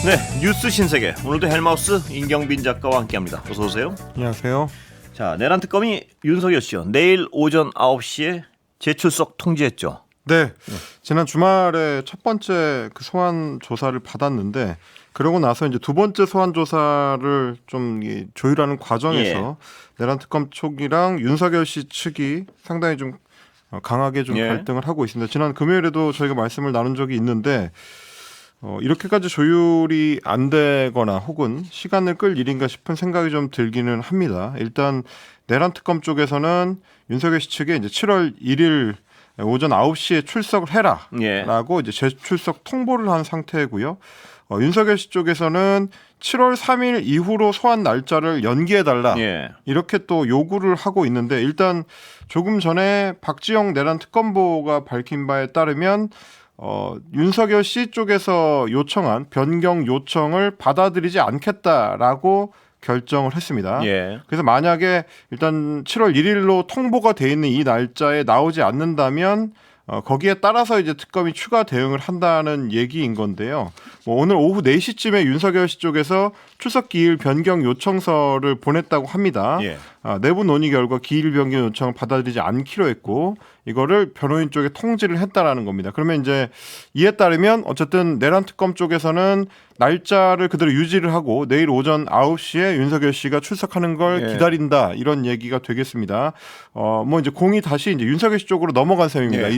네, 뉴스 신세계. 오늘도 헬마우스 임경빈 작가와 함께합니다. 어서 오세요. 안녕하세요. 자, 내란 특검이 윤석열 씨요. 내일 오전 9시에 재출석 통지했죠. 네, 지난 주말에 첫 번째 그 소환 조사를 받았는데 그러고 나서 이제 두 번째 소환 조사를 좀 조율하는 과정에서 내란 특검 쪽이랑 윤석열 씨 측이 상당히 좀 강하게 좀 갈등을 하고 있습니다. 지난 금요일에도 저희가 말씀을 나눈 적이 있는데 이렇게까지 조율이 안 되거나 혹은 시간을 끌 일인가 싶은 생각이 좀 들기는 합니다. 일단 내란 특검 쪽에서는 윤석열 씨 측에 이제 7월 1일 오전 9시에 출석을 해라라고 이제 재출석 통보를 한 상태고요. 윤석열 씨 쪽에서는 7월 3일 이후로 소환 날짜를 연기해달라 이렇게 또 요구를 하고 있는데 일단 조금 전에 박지영 내란 특검보가 밝힌 바에 따르면 윤석열 씨 쪽에서 요청한 변경 요청을 받아들이지 않겠다라고 결정을 했습니다. 그래서 만약에 일단 7월 1일로 통보가 돼 있는 이 날짜에 나오지 않는다면 거기에 따라서 이제 특검이 추가 대응을 한다는 얘기인 건데요. 오늘 오후 4시쯤에 윤석열 씨 쪽에서 출석 기일 변경 요청서를 보냈다고 합니다. 내부 논의 결과 기일 변경 요청을 받아들이지 않기로 했고 이거를 변호인 쪽에 통지를 했다라는 겁니다. 그러면 이제 이에 따르면 어쨌든 내란 특검 쪽에서는 날짜를 그대로 유지를 하고 내일 오전 9시에 윤석열 씨가 출석하는 걸 기다린다 이런 얘기가 되겠습니다. 뭐 이제 공이 다시 이제 윤석열 씨 쪽으로 넘어간 셈입니다.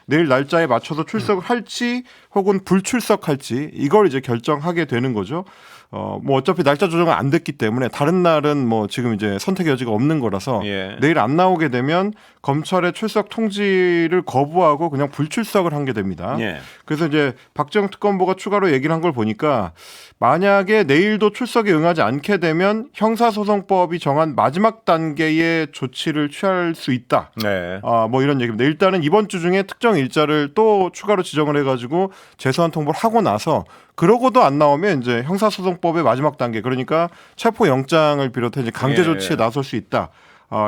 내일 날짜에 맞춰서 출석을 할지 혹은 불출석할지 이걸 이제 결정하게 되는 거죠. 뭐 어차피 날짜 조정은 안 됐기 때문에 다른 날은 뭐 지금 이제 선택 여지가 없는 거라서 내일 안 나오게 되면 검찰의 출석 통지를 거부하고 그냥 불출석을 한 게 됩니다. 그래서 이제 박지영 특검보가 추가로 얘기를 한 걸 보니까 만약에 내일도 출석에 응하지 않게 되면 형사소송법이 정한 마지막 단계의 조치를 취할 수 있다. 뭐 이런 얘기입니다. 일단은 이번 주 중에 특정 일자를 또 추가로 지정을 해가지고 재소환 통보를 하고 나서 그러고도 안 나오면 이제 형사소송법의 마지막 단계 그러니까 체포영장을 비롯해 이제 강제 조치에 나설 수 있다.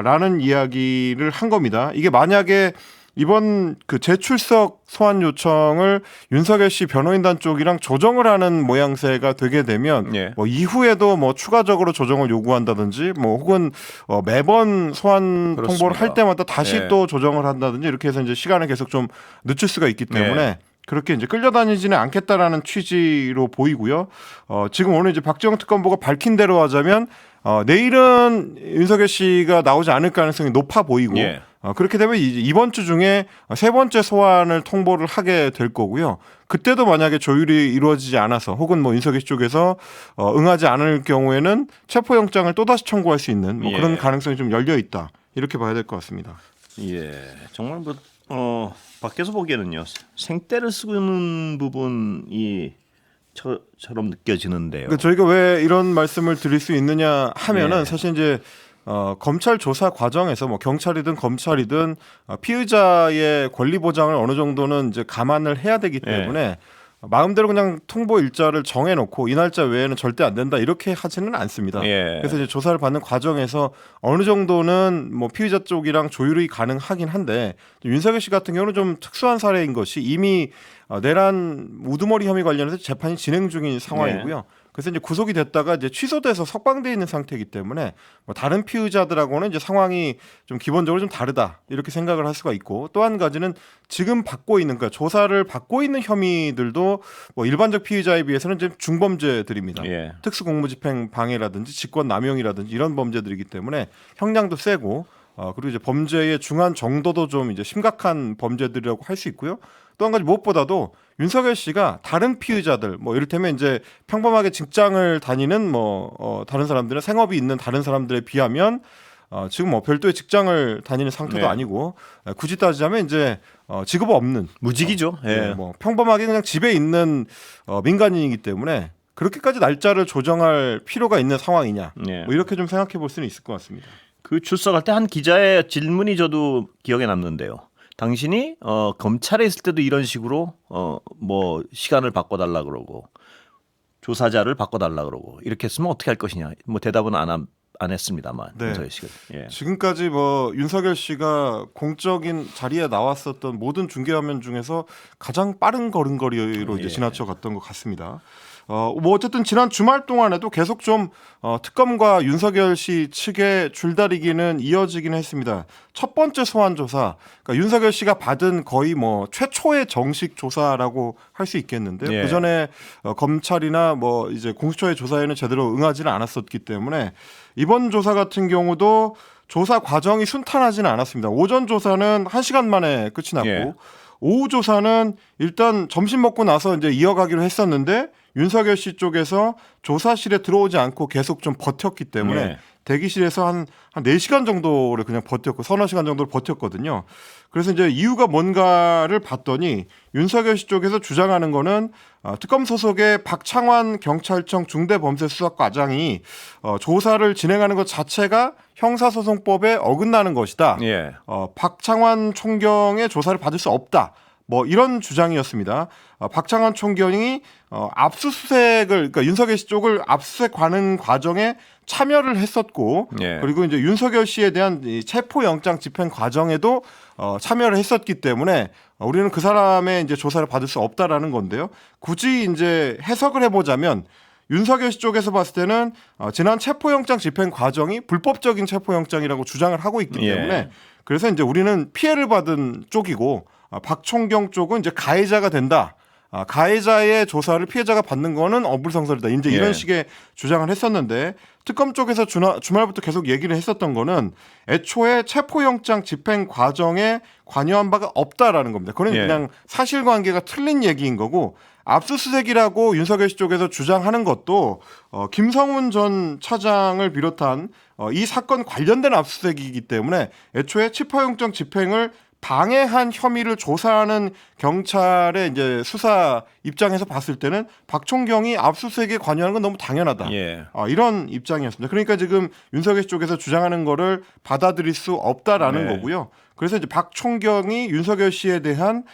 라는 이야기를 한 겁니다. 이게 만약에 이번 그 재출석 소환 요청을 윤석열 씨 변호인단 쪽이랑 조정을 하는 모양새가 되게 되면 뭐 이후에도 뭐 추가적으로 조정을 요구한다든지 뭐 혹은 매번 소환 통보를 할 때마다 다시 또 조정을 한다든지 이렇게 해서 이제 시간을 계속 좀 늦출 수가 있기 때문에 그렇게 이제 끌려다니지는 않겠다라는 취지로 보이고요. 지금 오늘 이제 박지영 특검보가 밝힌 대로 하자면 내일은 윤석열 씨가 나오지 않을 가능성이 높아 보이고 그렇게 되면 이번 주 중에 세 번째 소환을 통보를 하게 될 거고요. 그때도 만약에 조율이 이루어지지 않아서 혹은 뭐 윤석열 씨 쪽에서 응하지 않을 경우에는 체포영장을 또다시 청구할 수 있는 뭐 그런 가능성이 좀 열려 있다. 이렇게 봐야 될 것 같습니다. 정말 밖에서 보기에는요 생떼를 쓰는 부분이 처럼 느껴지는데요. 그러니까 저희가 왜 이런 말씀을 드릴 수 있느냐 하면은 사실 이제 검찰 조사 과정에서 뭐 경찰이든 검찰이든 피의자의 권리 보장을 어느 정도는 이제 감안을 해야 되기 때문에 마음대로 그냥 통보 일자를 정해놓고 이 날짜 외에는 절대 안 된다 이렇게 하지는 않습니다. 그래서 이제 조사를 받는 과정에서 어느 정도는 뭐 피의자 쪽이랑 조율이 가능하긴 한데 윤석열 씨 같은 경우는 좀 특수한 사례인 것이 이미 내란 우두머리 혐의 관련해서 재판이 진행 중인 상황이고요. 그래서 이제 구속이 됐다가 이제 취소돼서 석방돼 있는 상태이기 때문에 뭐 다른 피의자들하고는 이제 상황이 좀 기본적으로 좀 다르다 이렇게 생각을 할 수가 있고 또 한 가지는 지금 받고 있는 그러니까 조사를 받고 있는 혐의들도 뭐 일반적 피의자에 비해서는 좀 중범죄들입니다. 특수공무집행 방해라든지 직권남용이라든지 이런 범죄들이기 때문에 형량도 세고 그리고 이제 범죄의 중한 정도도 좀 이제 심각한 범죄들이라고 할 수 있고요. 또 한 가지 무엇보다도 윤석열 씨가 다른 피의자들 뭐 이를테면 이제 평범하게 직장을 다니는 뭐 다른 사람들은 생업이 있는 다른 사람들에 비하면 지금 뭐 별도의 직장을 다니는 상태도 아니고 굳이 따지자면 이제 직업 없는 무직이죠. 뭐 평범하게 그냥 집에 있는 민간인이기 때문에 그렇게까지 날짜를 조정할 필요가 있는 상황이냐 뭐 이렇게 좀 생각해 볼 수는 있을 것 같습니다. 그 출석할 때 한 기자의 질문이 저도 기억에 남는데요. 당신이 검찰에 있을 때도 이런 식으로 뭐 시간을 바꿔달라 그러고 조사자를 바꿔달라 그러고 이렇게 했으면 어떻게 할 것이냐. 뭐 대답은 안 했습니다만 윤석열 씨가. 지금까지 뭐 윤석열 씨가 공적인 자리에 나왔었던 모든 중계화면 중에서 가장 빠른 걸음걸이로 이제 지나쳐 갔던 것 같습니다. 뭐 어쨌든 지난 주말 동안에도 계속 좀 특검과 윤석열 씨 측의 줄다리기는 이어지긴 했습니다. 첫 번째 소환 조사, 그러니까 윤석열 씨가 받은 거의 뭐 최초의 정식 조사라고 할 수 있겠는데요. 예. 그 전에 검찰이나 뭐 이제 공수처의 조사에는 제대로 응하지는 않았었기 때문에 이번 조사 같은 경우도 조사 과정이 순탄하지는 않았습니다. 오전 조사는 1시간 만에 끝이 났고 예. 오후 조사는 일단 점심 먹고 나서 이제 이어가기로 했었는데 윤석열 씨 쪽에서 조사실에 들어오지 않고 계속 좀 버텼기 때문에 예. 대기실에서 한 4시간 정도를 그냥 버텼고 서너 시간 정도를 버텼거든요. 그래서 이제 이유가 뭔가를 봤더니 윤석열 씨 쪽에서 주장하는 거는 특검 소속의 박창환 경찰청 중대범죄수사과장이 조사를 진행하는 것 자체가 형사소송법에 어긋나는 것이다. 예. 박창환 총경의 조사를 받을 수 없다. 뭐 이런 주장이었습니다. 박창환 총경이 압수수색을 그러니까 윤석열 씨 쪽을 압수수색하는 과정에 참여를 했었고 예. 그리고 이제 윤석열 씨에 대한 이 체포영장 집행 과정에도 참여를 했었기 때문에 우리는 그 사람의 이제 조사를 받을 수 없다라는 건데요. 굳이 이제 해석을 해보자면 윤석열 씨 쪽에서 봤을 때는 지난 체포영장 집행 과정이 불법적인 체포영장이라고 주장을 하고 있기 때문에 예. 그래서 이제 우리는 피해를 받은 쪽이고 박총경 쪽은 이제 가해자가 된다. 가해자의 조사를 피해자가 받는 거는 어불성설이다. 이제 이런 예. 식의 주장을 했었는데 특검 쪽에서 주말부터 계속 얘기를 했었던 거는 애초에 체포영장 집행 과정에 관여한 바가 없다라는 겁니다. 그건 예. 그냥 사실관계가 틀린 얘기인 거고 압수수색이라고 윤석열 씨 쪽에서 주장하는 것도 김성훈 전 차장을 비롯한 이 사건 관련된 압수수색이기 때문에 애초에 체포영장 집행을 방해한 혐의를 조사하는 경찰의 이제 수사 입장에서 봤을 때는 박총경이 압수수색에 관여하는 건 너무 당연하다. 예. 이런 입장이었습니다. 그러니까 지금 윤석열 씨 쪽에서 주장하는 거를 받아들일 수 없다라는 네. 거고요. 그래서 이제 박총경이 윤석열 씨에 대한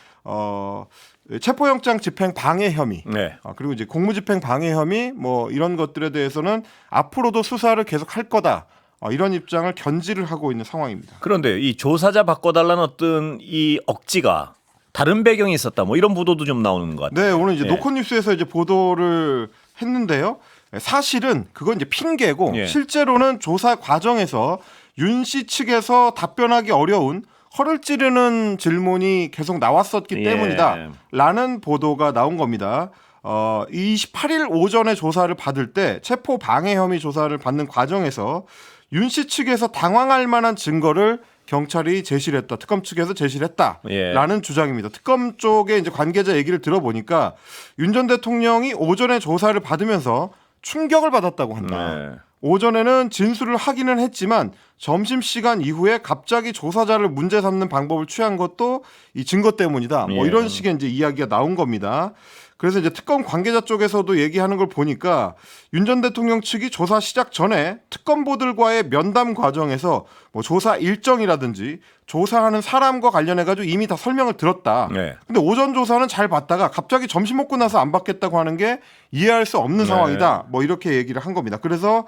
체포영장 집행 방해 혐의, 네. 그리고 이제 공무집행 방해 혐의 뭐 이런 것들에 대해서는 앞으로도 수사를 계속 할 거다. 이런 입장을 견지를 하고 있는 상황입니다. 그런데 이 조사자 바꿔달라는 어떤 이 억지가 다른 배경이 있었다. 뭐 이런 보도도 좀 나오는 것 같아요. 네, 오늘 이제 예. 노컷뉴스에서 이제 보도를 했는데요. 사실은 그건 이제 핑계고 예. 실제로는 조사 과정에서 윤 씨 측에서 답변하기 어려운 허를 찌르는 질문이 계속 나왔었기 예. 때문이다라는 보도가 나온 겁니다. 28일 오전에 조사를 받을 때 체포 방해 혐의 조사를 받는 과정에서 윤 씨 측에서 당황할 만한 증거를 경찰이 제시를 했다. 특검 측에서 제시를 했다라는 예. 주장입니다. 특검 쪽의 이제 관계자 얘기를 들어보니까 윤 전 대통령이 오전에 조사를 받으면서 충격을 받았다고 한다. 네. 오전에는 진술을 하기는 했지만 점심시간 이후에 갑자기 조사자를 문제 삼는 방법을 취한 것도 이 증거 때문이다. 뭐 예. 이런 식의 이제 이야기가 나온 겁니다. 그래서 이제 특검 관계자 쪽에서도 얘기하는 걸 보니까 윤 전 대통령 측이 조사 시작 전에 특검보들과의 면담 과정에서 뭐 조사 일정이라든지 조사하는 사람과 관련해 가지고 이미 다 설명을 들었다. 네. 근데 오전 조사는 잘 받다가 갑자기 점심 먹고 나서 안 받겠다고 하는 게 이해할 수 없는 네. 상황이다. 뭐 이렇게 얘기를 한 겁니다. 그래서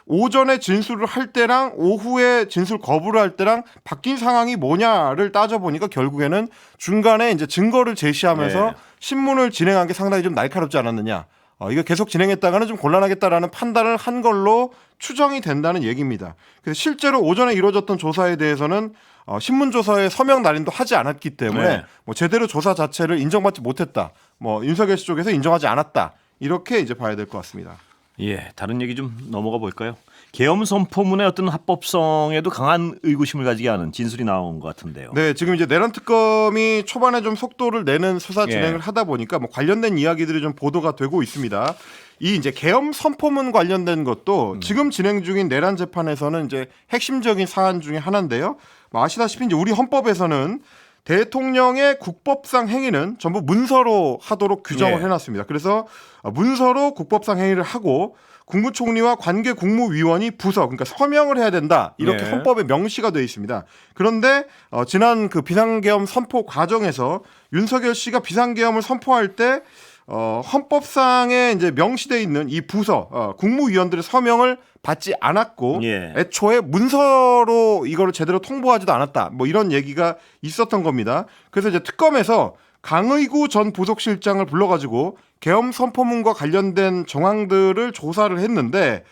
오전에 진술을 할 때랑 오후에 진술 거부를 할 때랑 바뀐 상황이 뭐냐를 따져보니까 결국에는 중간에 이제 증거를 제시하면서 네. 신문을 진행한 게 상당히 좀 날카롭지 않았느냐. 이거 계속 진행했다가는 좀 곤란하겠다라는 판단을 한 걸로 추정이 된다는 얘기입니다. 그래서 실제로 오전에 이루어졌던 조사에 대해서는 신문 조사에 서명 날인도 하지 않았기 때문에 네. 뭐 제대로 조사 자체를 인정받지 못했다. 뭐 윤석열 씨 쪽에서 인정하지 않았다. 이렇게 이제 봐야 될 것 같습니다. 예, 다른 얘기 좀 넘어가 볼까요? 계엄 선포문의 어떤 합법성에도 강한 의구심을 가지게 하는 진술이 나온 것 같은데요. 네, 지금 이제 내란 특검이 초반에 좀 속도를 내는 수사 예. 진행을 하다 보니까 뭐 관련된 이야기들이 좀 보도가 되고 있습니다. 이 이제 계엄 선포문 관련된 것도 지금 진행 중인 내란 재판에서는 이제 핵심적인 사안 중에 하나인데요. 뭐 아시다시피 이제 우리 헌법에서는 대통령의 국법상 행위는 전부 문서로 하도록 규정을 예. 해놨습니다. 그래서 문서로 국법상 행위를 하고 국무총리와 관계 국무위원이 부서 그러니까 서명을 해야 된다 이렇게 예. 헌법에 명시가 되어 있습니다. 그런데 지난 그 비상계엄 선포 과정에서 윤석열 씨가 비상계엄을 선포할 때 헌법상에 이제 명시되어 있는 이 부서 국무위원들의 서명을 받지 않았고 예. 애초에 문서로 이거를 제대로 통보하지도 않았다. 뭐 이런 얘기가 있었던 겁니다. 그래서 이제 특검에서 강의구 전 부속실장을 불러가지고 계엄 선포문과 관련된 정황들을 조사를 했는데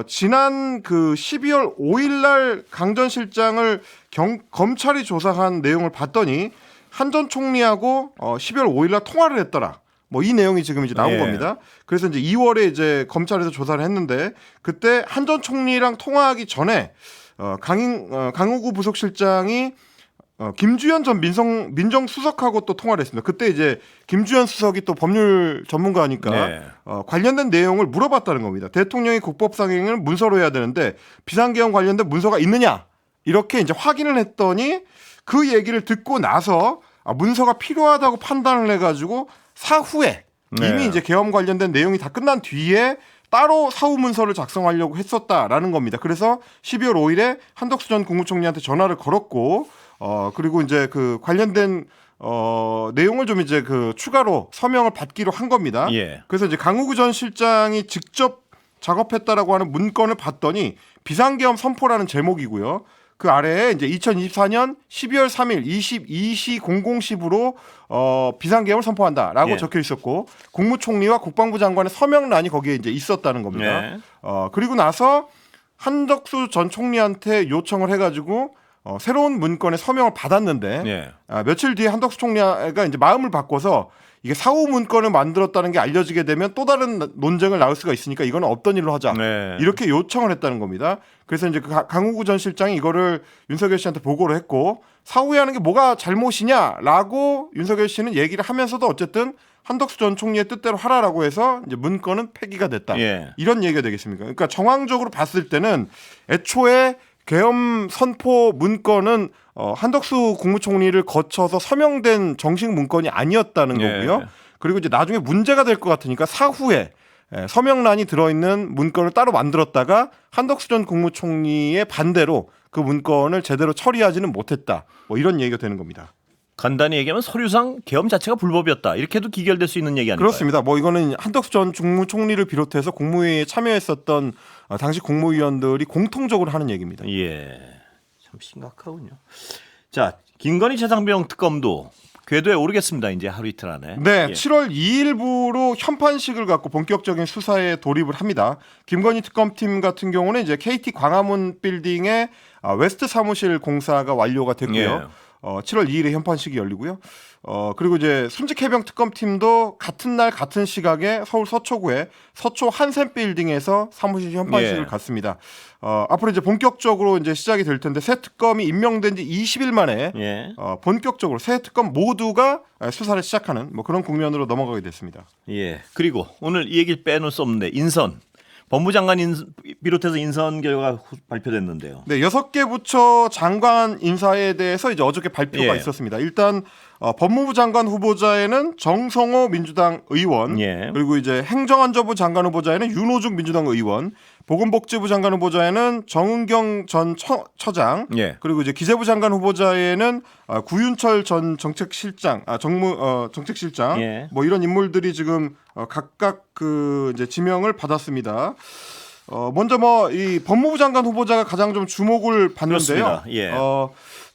지난 그 12월 5일날 강 전 실장을 검찰이 조사한 내용을 봤더니 한 전 총리하고 12월 5일날 통화를 했더라. 뭐 이 내용이 지금 이제 나온 겁니다. 그래서 이제 2월에 이제 검찰에서 조사를 했는데 그때 한 전 총리랑 통화하기 전에 강의구 부속실장이 김주현 전 민정수석하고 또 통화를 했습니다. 그때 이제 김주현 수석이 또 법률 전문가니까 관련된 내용을 물어봤다는 겁니다. 대통령이 국법상행을 문서로 해야 되는데 비상계엄 관련된 문서가 있느냐 이렇게 이제 확인을 했더니 그 얘기를 듣고 나서 문서가 필요하다고 판단을 해가지고 사후에 이미 이제 계엄 관련된 내용이 다 끝난 뒤에 따로 사후 문서를 작성하려고 했었다라는 겁니다. 그래서 12월 5일에 한덕수 전 국무총리한테 전화를 걸었고 그리고 이제 그 관련된 내용을 좀 이제 그 추가로 서명을 받기로 한 겁니다. 그래서 이제 강우구 전 실장이 직접 작업했다라고 하는 문건을 봤더니 비상계엄 선포라는 제목이고요. 그 아래에 이제 2024년 12월 3일 22시 0010으로 비상계엄을 선포한다라고 적혀 있었고 국무총리와 국방부 장관의 서명란이 거기에 이제 있었다는 겁니다. 그리고 나서 한덕수 전 총리한테 요청을 해가지고 새로운 문건에 서명을 받았는데 며칠 뒤에 한덕수 총리가 이제 마음을 바꿔서 이게 사후 문건을 만들었다는 게 알려지게 되면 또 다른 논쟁을 낳을 수가 있으니까 이거는 없던 일로 하자 이렇게 요청을 했다는 겁니다. 그래서 이제 그 강우구 전 실장이 이거를 윤석열 씨한테 보고를 했고 사후에 하는 게 뭐가 잘못이냐라고 윤석열 씨는 얘기를 하면서도 어쨌든 한덕수 전 총리의 뜻대로 하라라고 해서 이제 문건은 폐기가 됐다. 이런 얘기가 되겠습니까? 그러니까 정황적으로 봤을 때는 애초에 계엄 선포 문건은 한덕수 국무총리를 거쳐서 서명된 정식 문건이 아니었다는 거고요. 그리고 이제 나중에 문제가 될 것 같으니까 사후에 서명란이 들어있는 문건을 따로 만들었다가 한덕수 전 국무총리의 반대로 그 문건을 제대로 처리하지는 못했다. 뭐 이런 얘기가 되는 겁니다. 간단히 얘기하면 서류상 계엄 자체가 불법이었다. 이렇게도 기결될 수 있는 얘기 아닌가요? 그렇습니다. 뭐 이거는 한덕수 전 국무총리를 비롯해서 국무회의에 참여했었던 당시 국무위원들이 공통적으로 하는 얘기입니다. 참 심각하군요. 자, 김건희 최상병 특검도 궤도에 오르겠습니다. 이제 하루 이틀 안에. 네, 7월 2일부로 현판식을 갖고 본격적인 수사에 돌입을 합니다. 김건희 특검팀 같은 경우는 이제 KT 광화문 빌딩의 웨스트 사무실 공사가 완료가 됐고요. 7월 2일에 현판식이 열리고요. 그리고 이제 순직해병 특검팀도 같은 날 같은 시각에 서울 서초구의 서초 한샘 빌딩에서 사무실 현판식을 갖습니다. 앞으로 이제 본격적으로 이제 시작이 될 텐데 새 특검이 임명된 지 20일 만에 본격적으로 새 특검 모두가 수사를 시작하는 뭐 그런 국면으로 넘어가게 됐습니다. 그리고 오늘 이 얘기를 빼놓을 수 없는데 인선. 법무장관 비롯해서 인선 결과가 발표됐는데요. 네, 6개 부처 장관 인사에 대해서 이제 어저께 발표가 있었습니다. 일단 법무부 장관 후보자에는 정성호 민주당 의원, 그리고 이제 행정안전부 장관 후보자에는 윤호중 민주당 의원, 보건복지부 장관 후보자에는 정은경 전 처장, 그리고 이제 기재부 장관 후보자에는 구윤철 전 정책실장, 정책실장, 뭐 이런 인물들이 지금 각각 그 이제 지명을 받았습니다. 먼저 뭐 이 법무부 장관 후보자가 가장 좀 주목을 받는데요.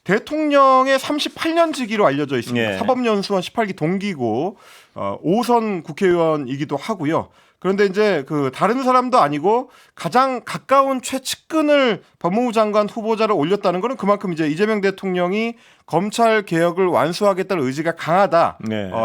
대통령의 38년 지기로 알려져 있습니다. 사법연수원 18기 동기고 5선 국회의원이기도 하고요. 그런데 이제 그 다른 사람도 아니고 가장 가까운 최측근을 법무부 장관 후보자를 올렸다는 것은 그만큼 이제 이재명 대통령이 검찰 개혁을 완수하겠다는 의지가 강하다.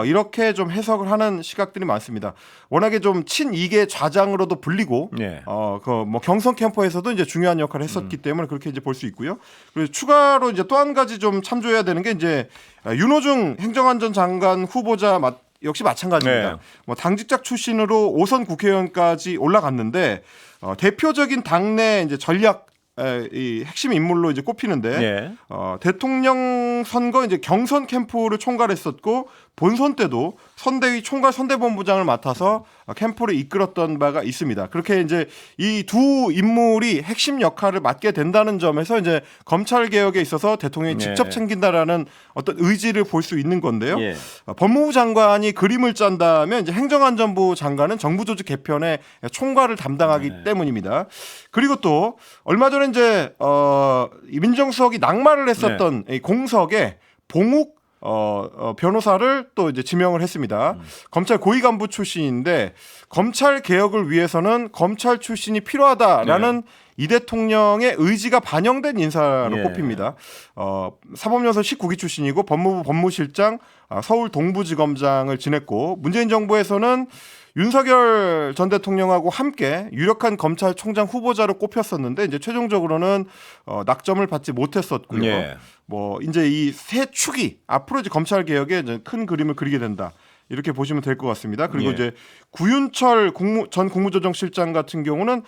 이렇게 좀 해석을 하는 시각들이 많습니다. 워낙에 좀 친이계 좌장으로도 불리고 그 뭐 경선 캠프에서도 이제 중요한 역할을 했었기 때문에 그렇게 이제 볼 수 있고요. 그리고 추가로 이제 또 한 가지 좀 참조해야 되는 게 이제 윤호중 행정안전 장관 후보자 역시 마찬가지입니다. 뭐 당직자 출신으로 5선 국회의원까지 올라갔는데 대표적인 당내 이제 전략 이 핵심 인물로 이제 꼽히는데 대통령 선거 이제 경선 캠프를 총괄했었고 본선 때도 선대위 총괄 선대본부장을 맡아서 캠프를 이끌었던 바가 있습니다. 그렇게 이제 이 두 인물이 핵심 역할을 맡게 된다는 점에서 이제 검찰 개혁에 있어서 대통령이 직접 챙긴다라는 어떤 의지를 볼 수 있는 건데요. 법무부 장관이 그림을 짠다면 이제 행정안전부 장관은 정부조직 개편의 총괄을 담당하기 때문입니다. 그리고 또 얼마 전에 이제 민정수석이 낙마를 했었던 이 공석에 봉욱 변호사를 또 이제 지명을 했습니다. 검찰 고위 간부 출신인데 검찰 개혁을 위해서는 검찰 출신이 필요하다라는 이 대통령의 의지가 반영된 인사로 꼽힙니다. 사법연수 19기 출신이고 법무부 법무실장, 서울 동부지검장을 지냈고 문재인 정부에서는 윤석열 전 대통령하고 함께 유력한 검찰총장 후보자로 꼽혔었는데 이제 최종적으로는 낙점을 받지 못했었고요. 뭐 이제 이 세 축이 앞으로 이제 검찰 개혁에 이제 큰 그림을 그리게 된다. 이렇게 보시면 될 것 같습니다. 그리고 이제 구윤철 전 국무조정실장 같은 경우는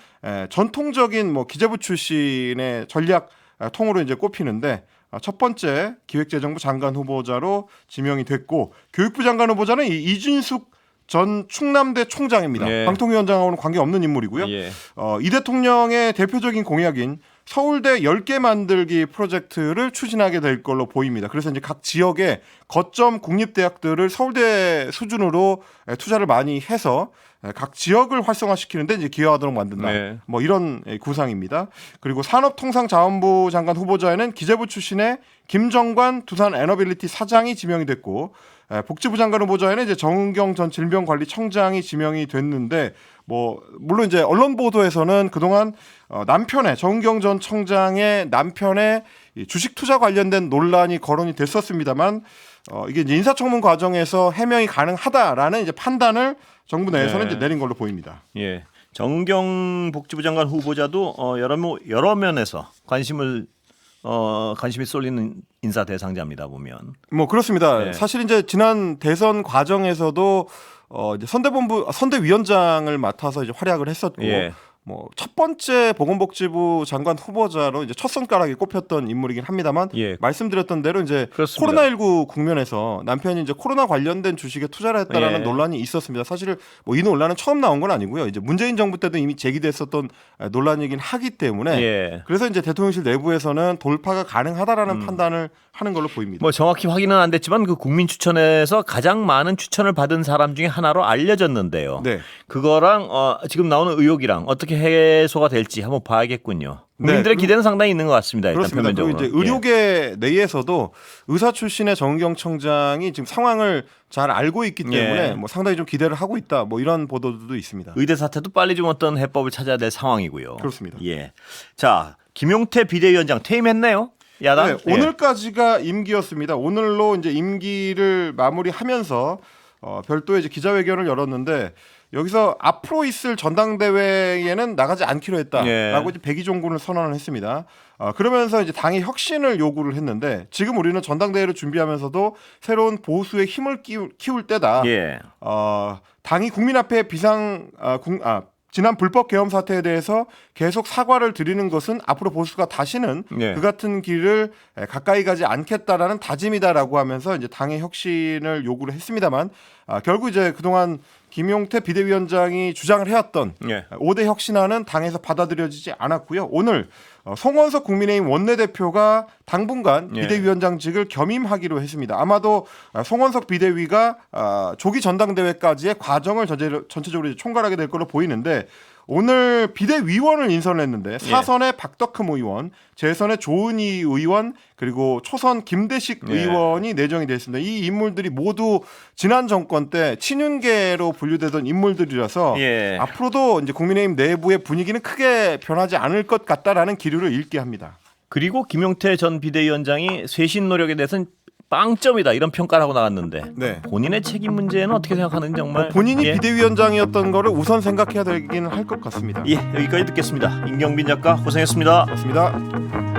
전통적인 뭐 기재부 출신의 전략 통으로 이제 꼽히는데 첫 번째 기획재정부 장관 후보자로 지명이 됐고 교육부 장관 후보자는 이준숙 전 충남대 총장입니다. 방통위원장하고는 관계없는 인물이고요. 이 대통령의 대표적인 공약인 서울대 10개 만들기 프로젝트를 추진하게 될 걸로 보입니다. 그래서 이제 각 지역의 거점 국립대학들을 서울대 수준으로 투자를 많이 해서 각 지역을 활성화시키는데 이제 기여하도록 만든다. 뭐 이런 구상입니다. 그리고 산업통상자원부 장관 후보자에는 기재부 출신의 김정관 두산 에너빌리티 사장이 지명이 됐고 복지부 장관 후보자에는 이제 정은경 전 질병관리청장이 지명이 됐는데 뭐 물론 이제 언론 보도에서는 그동안 남편의 정은경 전 청장의 남편의 주식 투자 관련된 논란이 거론이 됐었습니다만 이게 이제 인사청문 과정에서 해명이 가능하다라는 이제 판단을 정부 내에서는 이제 내린 걸로 보입니다. 정은경 복지부 장관 후보자도 여러 면에서 관심이 쏠리는 인사 대상자입니다 보면. 뭐 그렇습니다. 사실 이제 지난 대선 과정에서도 이제 선대위원장을 맡아서 이제 활약을 했었고, 뭐 첫 번째 보건복지부 장관 후보자로 이제 첫 손가락에 꼽혔던 인물이긴 합니다만 말씀드렸던 대로 이제 그렇습니다. 코로나19 국면에서 남편이 이제 코로나 관련된 주식에 투자를 했다라는 논란이 있었습니다. 사실 뭐 이 논란은 처음 나온 건 아니고요. 이제 문재인 정부 때도 이미 제기됐었던 논란이긴 하기 때문에 그래서 이제 대통령실 내부에서는 돌파가 가능하다라는 판단을 하는 걸로 보입니다. 뭐 정확히 확인은 안 됐지만 그 국민 추천에서 가장 많은 추천을 받은 사람 중에 하나로 알려졌는데요. 그거랑 지금 나오는 의혹이랑 어떻게 해소가 될지 한번 봐야겠군요. 국민들의 기대는 상당히 있는 것 같습니다. 일단 그렇습니다. 표면적으로. 그리고 이제 의료계 내에서도 의사 출신의 정은경 청장이 지금 상황을 잘 알고 있기 때문에 뭐 상당히 좀 기대를 하고 있다. 뭐 이런 보도도 있습니다. 의대 사태도 빨리 좀 어떤 해법을 찾아야 될 상황이고요. 그렇습니다. 자, 김용태 비대위원장 퇴임했네요. 야당. 오늘까지가 임기였습니다. 오늘로 이제 임기를 마무리하면서 별도의 이제 기자회견을 열었는데 여기서 앞으로 있을 전당대회에는 나가지 않기로 했다라고 이제 백의종군을 선언을 했습니다. 그러면서 이제 당의 혁신을 요구를 했는데 지금 우리는 전당대회를 준비하면서도 새로운 보수의 힘을 키울 때다. 당이 국민 앞에 지난 불법 계엄 사태에 대해서 계속 사과를 드리는 것은 앞으로 보수가 다시는 그 같은 길을 가까이 가지 않겠다라는 다짐이다라고 하면서 이제 당의 혁신을 요구를 했습니다만 결국 이제 그동안 김용태 비대위원장이 주장을 해왔던 5대 혁신안은 당에서 받아들여지지 않았고요. 오늘 송원석 국민의힘 원내대표가 당분간 비대위원장직을 겸임하기로 했습니다. 아마도 송원석 비대위가 조기 전당대회까지의 과정을 전체적으로 이제 총괄하게 될 걸로 보이는데 오늘 비대위원을 인선했는데 사선의 박덕흠 의원, 재선의 조은희 의원, 그리고 초선 김대식 의원이 내정이 됐습니다. 이 인물들이 모두 지난 정권 때 친윤계로 분류되던 인물들이라서 앞으로도 이제 국민의힘 내부의 분위기는 크게 변하지 않을 것 같다라는 기류를 읽게 합니다. 그리고 김용태 전 비대위원장이 쇄신 노력에 대해서는 빵점이다 이런 평가를 하고 나갔는데 본인의 책임 문제는 어떻게 생각하는지 정말 본인이 비대위원장이었던 거를 우선 생각해야 되긴 할 것 같습니다. 여기까지 듣겠습니다. 임경빈 작가 고생했습니다. 고맙습니다.